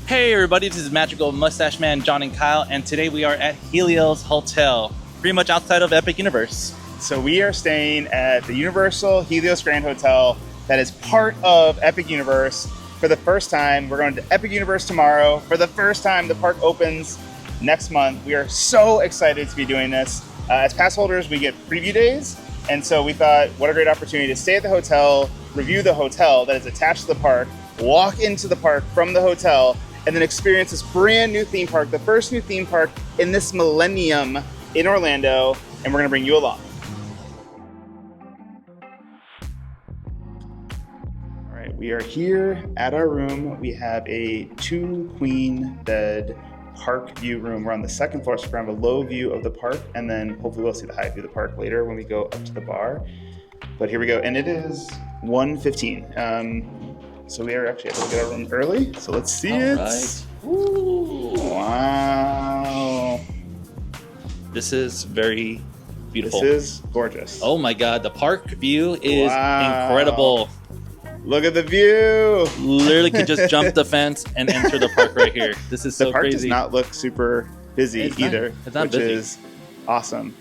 Hey everybody, this is Magical Mustache Man John and Kyle, and today we are at Helios Hotel, pretty much outside of Epic Universe. So we are staying at the Universal Helios Grand Hotel that is part of Epic Universe for the first time. We're going to Epic Universe tomorrow. For the first time, the park opens next month. We are so excited to be doing this. As pass holders, we get preview days, and so we thought, what a great opportunity to stay at the hotel, review the hotel that is attached to the park, walk into the park from the hotel, and then experience this brand new theme park, the first new theme park in this millennium in Orlando, and we're gonna bring you along. All right, we are here at our room. We have a 2-queen bed park view room. We're on the second floor, so we're gonna have a low view of the park, and then hopefully we'll see the high view of the park later when we go up to the bar. But here we go, and it is 1:15. So we are actually able to get our room early. So let's see it. Right. Ooh. Wow. This is very beautiful. This is gorgeous. Oh my god, the park view is Wow. incredible. Look at the view. Literally could just jump the fence and enter the park right here. This is so The park crazy. does not look super busy It's either, it's not which busy. is awesome.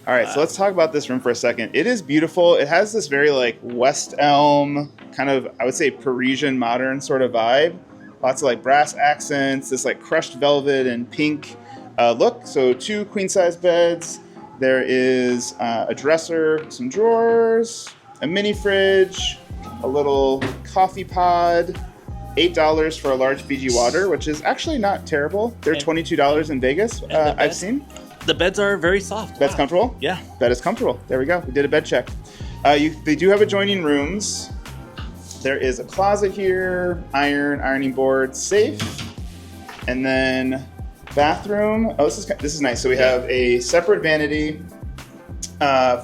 All right, Wow. so let's talk about this room for a second. It is beautiful. It has this very like West Elm kind of, I would say, Parisian modern sort of vibe. Lots of like brass accents, this like crushed velvet and pink look. So 2 queen size beds. There is a dresser, some drawers, a mini fridge, a little coffee pod, $8 for a large Fiji water, which is actually not terrible. They're And- $22 in Vegas, I've seen. The beds are very soft. Bed's Wow. comfortable? Yeah. Bed is comfortable. There we go. We did a bed check. They do have adjoining rooms. There is a closet here, ironing board, safe, and then bathroom. Oh, this is nice. So we have a separate vanity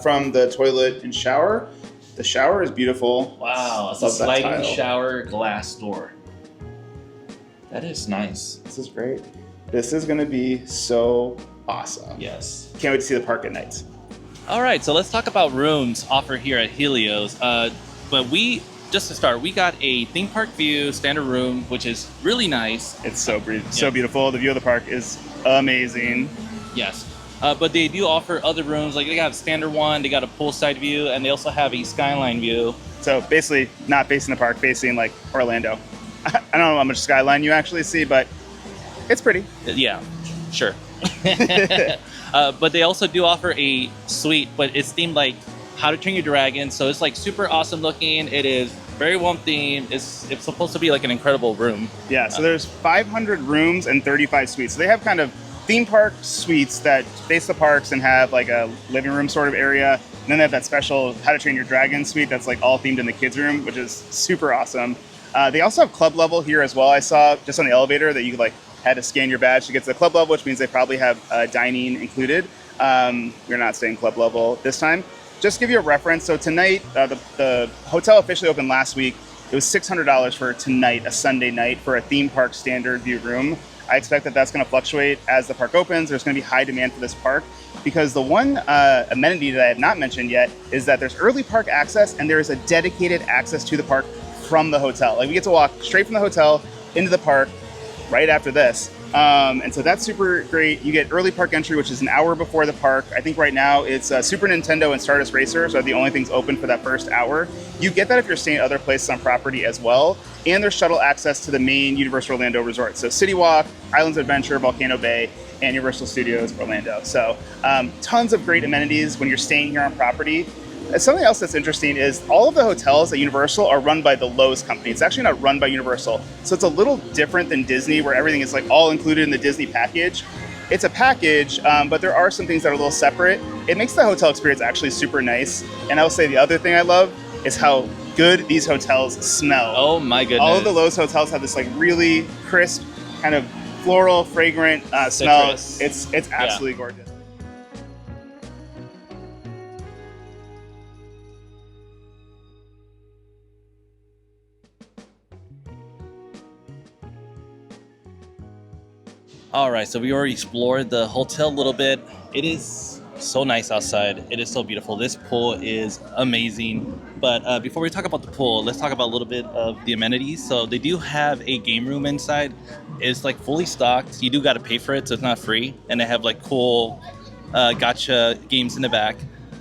from the toilet and shower. The shower is beautiful. Wow, it's a Love that sliding tile. shower glass door. That is nice. This is great. This is going to be so awesome. Yes. Can't wait to see the park at night. All right, so let's talk about rooms offered here at Helios. But just to start, we got a theme park view standard room, which is really nice. It's so beautiful. The view of the park is amazing. Yes. But they do offer other rooms, like they got a standard one, they got a poolside view, and they also have a Skyline view. So basically not facing the park, facing like Orlando. I don't know how much Skyline you actually see, but it's pretty. Yeah, sure. But they also do offer a suite, but it's themed like How to Train Your Dragon, so it's like super awesome looking. It is very warm themed. It's supposed to be like an incredible room. Yeah, so there's 500 rooms and 35 suites. So they have kind of theme park suites that face the parks and have like a living room sort of area. And then they have that special How to Train Your Dragon suite that's like all themed in the kids room, which is super awesome. They also have club level here as well. I saw just on the elevator that you like had to scan your badge to get to the club level, which means they probably have dining included. We're not staying club level this time. Just to give you a reference, so tonight, the hotel officially opened last week. It was $600 for tonight, a Sunday night, for a theme park standard view room. I expect that that's going to fluctuate as the park opens. There's going to be high demand for this park because the one amenity that I have not mentioned yet is that there's early park access and there is a dedicated access to the park from the hotel. Like we get to walk straight from the hotel into the park right after this. And so that's super great. You get early park entry, which is an hour before the park. I think right now it's Super Nintendo and Stardust Racer, so the only things open for that first hour. You get that if you're staying at other places on property as well. And there's shuttle access to the main Universal Orlando resort. So City Walk, Islands Adventure, Volcano Bay, and Universal Studios Orlando. So tons of great amenities when you're staying here on property. Something else that's interesting is all of the hotels at Universal are run by the Lowe's company. It's actually not run by Universal. So it's a little different than Disney, where everything is like all included in the Disney package. It's a package, but there are some things that are a little separate. It makes the hotel experience actually super nice. And I will say the other thing I love is how good these hotels smell. Oh my goodness. All of the Lowe's hotels have this like really crisp, kind of floral, fragrant smell. Citrus. It's absolutely gorgeous. All right, so we already explored the hotel a little bit. It is so nice outside. It is so beautiful. This pool is amazing. But before we talk about the pool, let's talk about a little bit of the amenities. So they do have a game room inside. It's like fully stocked. You do got to pay for it, so it's not free. And they have like cool gotcha games in the back.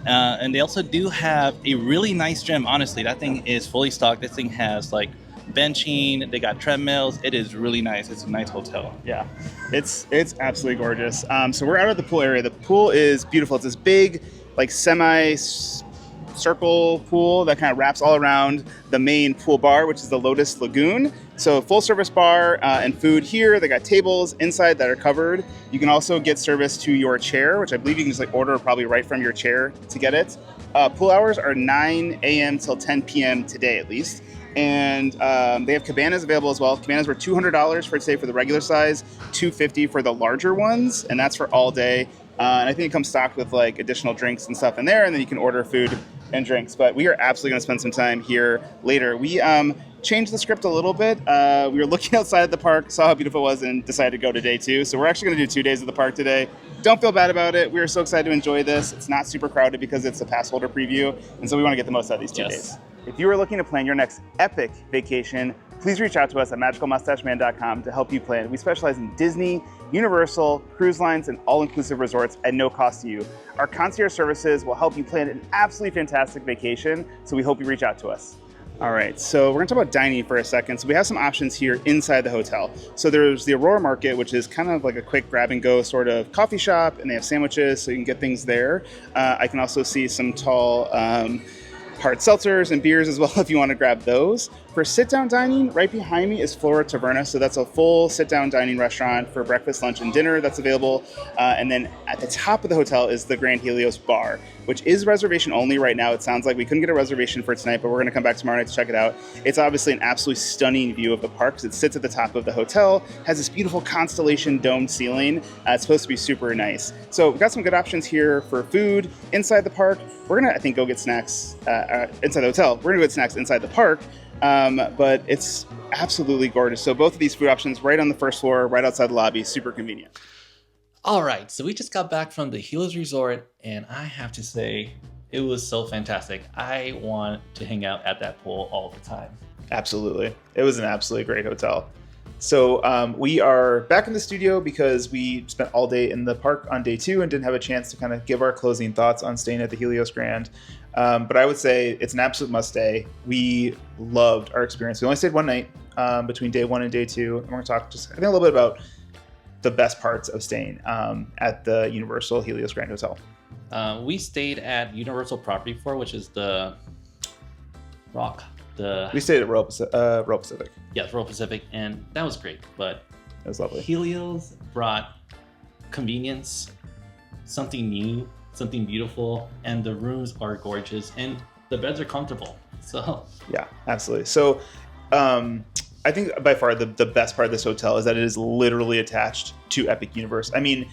And they also do have a really nice gym. Honestly, that thing is fully stocked. This thing has like benching. They got treadmills. It is really nice. It's a nice hotel. Yeah, it's absolutely gorgeous. So we're out at the pool area. The pool is beautiful. It's this big, like semi-circle pool that kind of wraps all around the main pool bar, which is the Lotus Lagoon. So full service bar and food here. They got tables inside that are covered. You can also get service to your chair, which I believe you can just like order probably right from your chair to get it. Pool hours are 9 a.m. till 10 p.m. today at least. And they have cabanas available as well. Cabanas were $200 for today for the regular size, $250 for the larger ones, and that's for all day. And I think it comes stocked with like additional drinks and stuff in there, and then you can order food and drinks. But we are absolutely going to spend some time here later. We changed the script a little bit. We were looking outside at the park, saw how beautiful it was, and decided to go to day 2. So we're actually going to do 2 days of the park today. Don't feel bad about it. We are so excited to enjoy this. It's not super crowded because it's a pass holder preview, and so we want to get the most out of these 2 days. If you are looking to plan your next epic vacation, please reach out to us at magicalmustacheman.com to help you plan. We specialize in Disney, Universal, cruise lines, and all-inclusive resorts at no cost to you. Our concierge services will help you plan an absolutely fantastic vacation, so we hope you reach out to us. All right, so we're gonna talk about dining for a second. So we have some options here inside the hotel. So there's the Aurora Market, which is kind of like a quick grab and go sort of coffee shop, and they have sandwiches, so you can get things there. I can also see some tall hard seltzers and beers as well if you want to grab those. For sit-down dining, right behind me is Flora Taverna. So that's a full sit-down dining restaurant for breakfast, lunch, and dinner that's available. And then at the top of the hotel is the Grand Helios Bar, which is reservation only right now. It sounds like we couldn't get a reservation for tonight, but we're going to come back tomorrow night to check it out. It's obviously an absolutely stunning view of the park because it sits at the top of the hotel, has this beautiful constellation domed ceiling. It's supposed to be super nice. So we've got some good options here for food inside the park. We're going to, I think, go get snacks inside the hotel. We're going to go get snacks inside the park. But it's absolutely gorgeous. So both of these food options right on the first floor, right outside the lobby, super convenient. All right, so we just got back from the Helios Resort, and I have to say, it was so fantastic. I want to hang out at that pool all the time. Absolutely. It was an absolutely great hotel. So we are back in the studio because we spent all day in the park on day 2 and didn't have a chance to kind of give our closing thoughts on staying at the Helios Grand. But I would say it's an absolute must stay. We loved our experience. We only stayed one night between day 1 and day 2. And we're going to talk just, I think, a little bit about the best parts of staying at the Universal Helios Grand Hotel. We stayed at Universal Property 4, which is the Rock. We stayed at Royal Pacific. Yes, Royal Pacific, and that was great. But it was lovely. Helios brought convenience, something new, something beautiful, and the rooms are gorgeous, and the beds are comfortable. So yeah, absolutely. So I think by far the best part of this hotel is that it is literally attached to Epic Universe. I mean,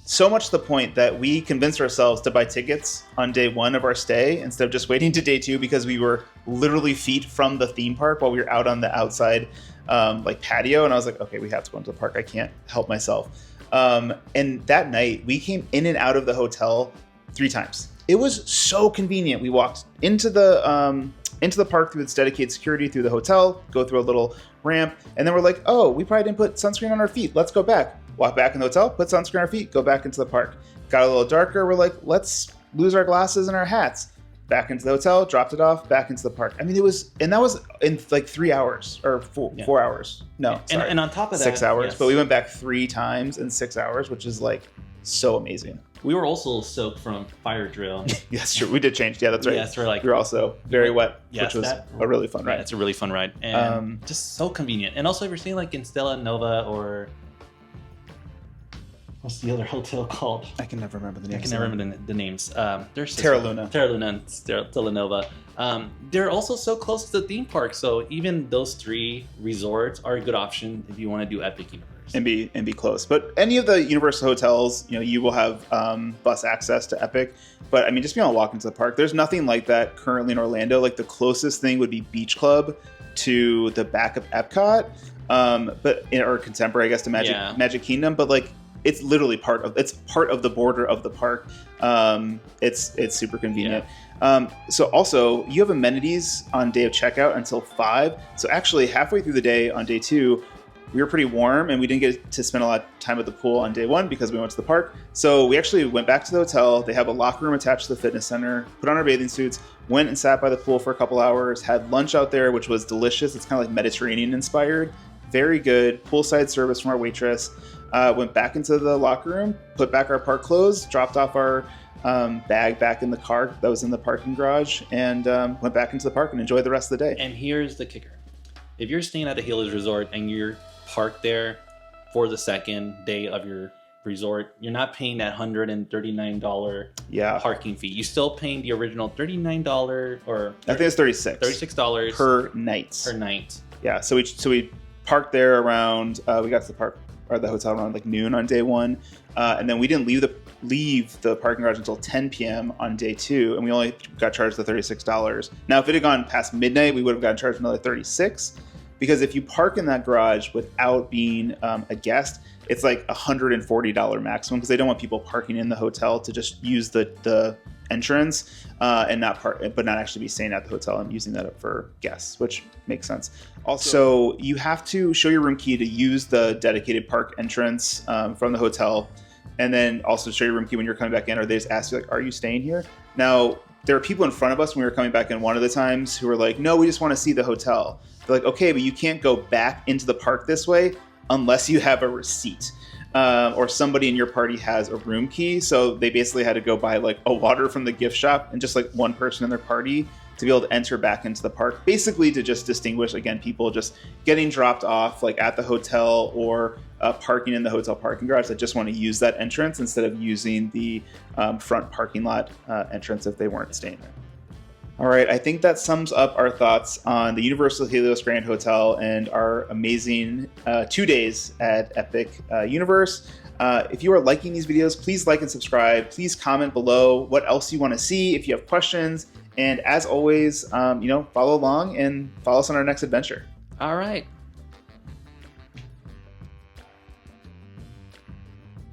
so much to the point that we convinced ourselves to buy tickets on day 1 of our stay instead of just waiting to day 2 because we were literally feet from the theme park while we were out on the outside like patio. And I was like, okay, we have to go into the park. I can't help myself. And that night we came in and out of the hotel 3 times. It was so convenient. We walked into the park through its dedicated security through the hotel, go through a little ramp, and then we're like, oh, we probably didn't put sunscreen on our feet. Let's go back. Walk back in the hotel, put sunscreen on our feet, go back into the park. Got a little darker. We're like, let's lose our glasses and our hats. Back into the hotel, dropped it off, back into the park. I mean, that was in like 3 hours or 4 hours. No, sorry. And on top of that, 6 hours. yes. But we went back 3 times in 6 hours, which is like so amazing. We were also soaked from fire drill. Yes, true. We did change. Yeah, that's right. Yes, we were also very wet, yes, which was a really fun ride. Yeah, it's a really fun ride. And just so convenient. And also, if you're staying like in Stella Nova or what's the other hotel called? I can never remember the names. I can never remember the names. There's Terra Luna and Stella Nova. They're also so close to the theme park. So even those 3 resorts are a good option if you want to do Epic Universe. And be close. But any of the Universal hotels, you will have bus access to Epic. But I mean, just being able to walk into the park, there's nothing like that currently in Orlando. Like the closest thing would be Beach Club to the back of Epcot, or Contemporary, I guess, to Magic Kingdom. But like it's literally part of the border of the park. It's super convenient. So also, you have amenities on day of checkout until 5. So actually, halfway through the day on day 2, we were pretty warm and we didn't get to spend a lot of time at the pool on day 1 because we went to the park. So we actually went back to the hotel. They have a locker room attached to the fitness center, put on our bathing suits, went and sat by the pool for a couple hours, had lunch out there, which was delicious. It's kind of like Mediterranean inspired. Very good. Poolside service from our waitress. Went back into the locker room, put back our park clothes, dropped off our bag back in the car that was in the parking garage, and went back into the park and enjoyed the rest of the day. And here's the kicker. If you're staying at the Helios Resort and you're parked there for the second day of your resort, you're not paying that $139 parking fee. You're still paying the original $39 or I think it's $36 per night. Per night. Yeah, so we parked there around we got to the park or the hotel around like noon on day 1, and then we didn't leave the parking garage until 10 p.m. on day 2, and we only got charged the $36. Now, if it had gone past midnight, we would have gotten charged another $36, because if you park in that garage without being a guest, it's like $140 maximum, because they don't want people parking in the hotel to just use the entrance and not actually be staying at the hotel and using that for guests, which makes sense. Also, you have to show your room key to use the dedicated park entrance from the hotel, and then also show your room key when you're coming back in, or they just ask you, like, are you staying here? Now, there were people in front of us when we were coming back in one of the times who were like, no, we just want to see the hotel. They're like, okay, but you can't go back into the park this way unless you have a receipt. Or somebody in your party has a room key. So they basically had to go buy like a water from the gift shop and just like one person in their party to be able to enter back into the park, basically to just distinguish, again, people just getting dropped off like at the hotel or parking in the hotel parking garage that just want to use that entrance instead of using the front parking lot entrance if they weren't staying there. All right, I think that sums up our thoughts on the Universal Helios Grand Hotel and our amazing 2 days at Epic Universe. If you are liking these videos, please like and subscribe. Please comment below what else you want to see if you have questions. And as always, follow along and follow us on our next adventure. All right.